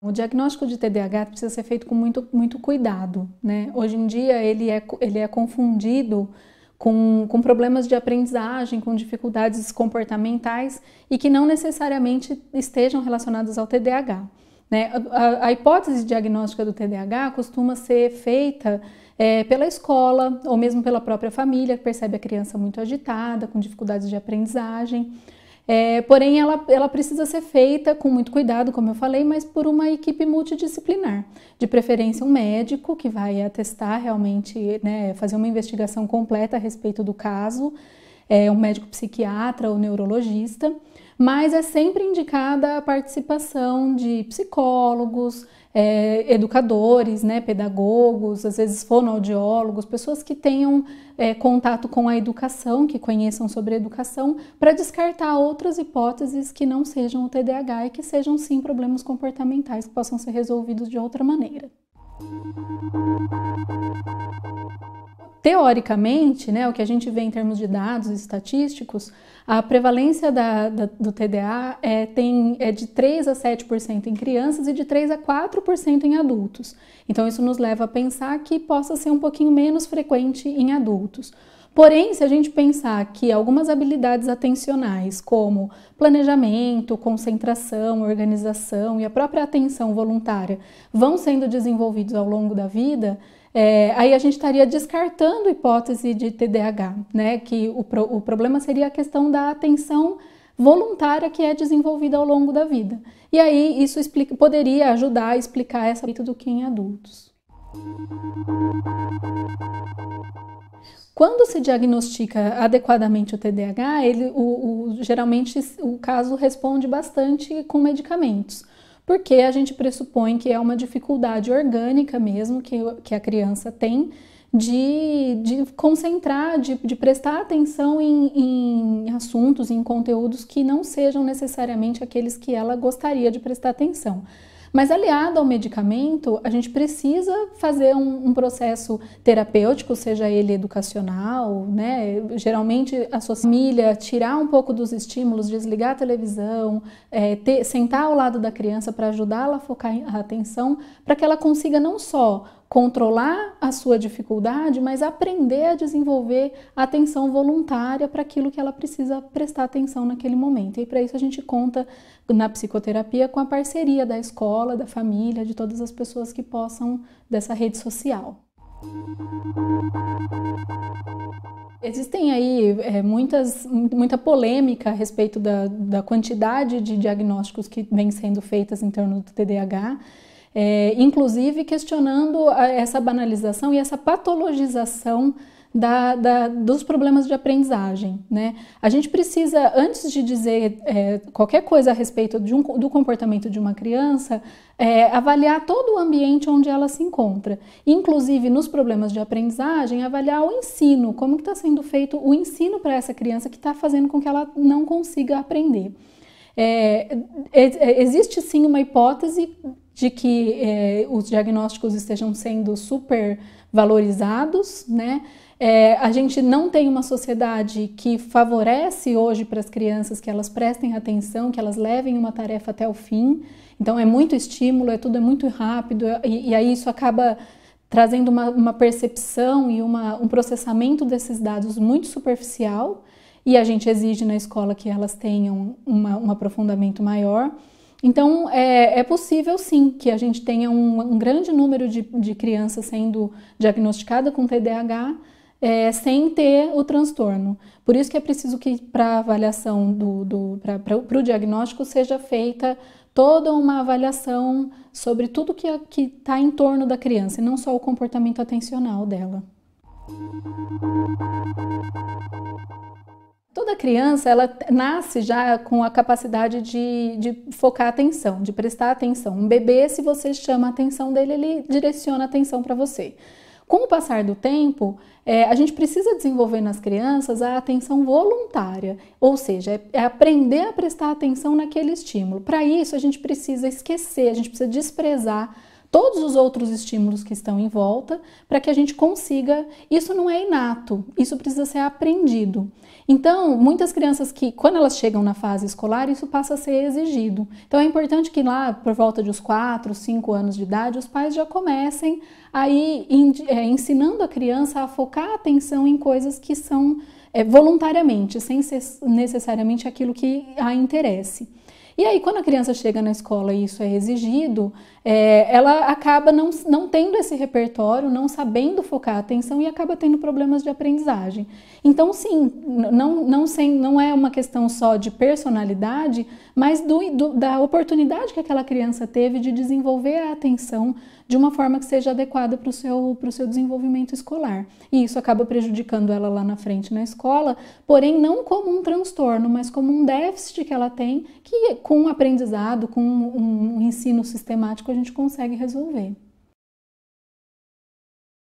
O diagnóstico de TDAH precisa ser feito com muito cuidado, né? Hoje em dia ele é confundido com problemas de aprendizagem, com dificuldades comportamentais e que não necessariamente estejam relacionadas ao TDAH, né? A hipótese diagnóstica do TDAH costuma ser feita pela escola ou mesmo pela própria família, que percebe a criança muito agitada, com dificuldades de aprendizagem. Porém, ela precisa ser feita com muito cuidado, como eu falei, mas por uma equipe multidisciplinar. De preferência, um médico que vai atestar realmente, né, fazer uma investigação completa a respeito do caso, um médico psiquiatra ou neurologista, mas é sempre indicada a participação de psicólogos, educadores, né, pedagogos, às vezes fonoaudiólogos, pessoas que tenham contato com a educação, que conheçam sobre a educação, para descartar outras hipóteses que não sejam o TDAH e que sejam sim problemas comportamentais que possam ser resolvidos de outra maneira. Teoricamente, né, o que a gente vê em termos de dados estatísticos, a prevalência do TDA é de 3 a 7% em crianças e de 3 a 4% em adultos. Então, isso nos leva a pensar que possa ser um pouquinho menos frequente em adultos. Porém, se a gente pensar que algumas habilidades atencionais, como planejamento, concentração, organização e a própria atenção voluntária, vão sendo desenvolvidos ao longo da vida, aí a gente estaria descartando a hipótese de TDAH, né? Que o problema seria a questão da atenção voluntária que é desenvolvida ao longo da vida. E aí isso poderia ajudar a explicar essa do que em adultos. Quando se diagnostica adequadamente o TDAH, geralmente o caso responde bastante com medicamentos, porque a gente pressupõe que é uma dificuldade orgânica mesmo que a criança tem de concentrar, de prestar atenção em assuntos, em conteúdos que não sejam necessariamente aqueles que ela gostaria de prestar atenção. Mas aliado ao medicamento, a gente precisa fazer um processo terapêutico, seja ele educacional, né? Geralmente a sua família, tirar um pouco dos estímulos, desligar a televisão, sentar ao lado da criança para ajudá-la a focar a atenção, para que ela consiga não só controlar a sua dificuldade, mas aprender a desenvolver a atenção voluntária para aquilo que ela precisa prestar atenção naquele momento. E para isso a gente conta na psicoterapia com a parceria da escola, da família, de todas as pessoas que possam dessa rede social. Existem aí muita polêmica a respeito da quantidade de diagnósticos que vem sendo feitas em torno do TDAH, inclusive questionando essa banalização e essa patologização dos problemas de aprendizagem, né? A gente precisa, antes de dizer qualquer coisa a respeito do comportamento de uma criança, avaliar todo o ambiente onde ela se encontra. Inclusive, nos problemas de aprendizagem, avaliar o ensino, como está sendo feito o ensino para essa criança que está fazendo com que ela não consiga aprender. Existe sim uma hipótese de que os diagnósticos estejam sendo super valorizados, né? A gente não tem uma sociedade que favorece hoje para as crianças que elas prestem atenção, que elas levem uma tarefa até o fim. Então é muito estímulo, tudo é muito rápido e aí isso acaba trazendo uma percepção e um processamento desses dados muito superficial, e a gente exige na escola que elas tenham um aprofundamento maior. Então, é possível sim que a gente tenha um grande número de crianças sendo diagnosticadas com TDAH sem ter o transtorno. Por isso que é preciso que para a avaliação para o diagnóstico seja feita toda uma avaliação sobre tudo que está em torno da criança, e não só o comportamento atencional dela. Toda criança, ela nasce já com a capacidade de focar a atenção, de prestar atenção. Um bebê, se você chama a atenção dele, ele direciona a atenção para você. Com o passar do tempo, a gente precisa desenvolver nas crianças a atenção voluntária, ou seja, é aprender a prestar atenção naquele estímulo. Para isso, a gente precisa esquecer, a gente precisa desprezar todos os outros estímulos que estão em volta, para que a gente consiga. Isso não é inato, isso precisa ser aprendido. Então, muitas crianças que, quando elas chegam na fase escolar, isso passa a ser exigido. Então, é importante que lá, por volta de uns 4, 5 anos de idade, os pais já comecem a ir ensinando a criança a focar a atenção em coisas que são voluntariamente, sem ser necessariamente aquilo que a interesse. E aí, quando a criança chega na escola e isso é exigido, ela acaba não tendo esse repertório, não sabendo focar a atenção e acaba tendo problemas de aprendizagem. Então, sim, não é uma questão só de personalidade, mas da oportunidade que aquela criança teve de desenvolver a atenção de uma forma que seja adequada para o seu desenvolvimento escolar. E isso acaba prejudicando ela lá na frente na escola, porém não como um transtorno, mas como um déficit que ela tem, que com o aprendizado, com um ensino sistemático, a gente consegue resolver.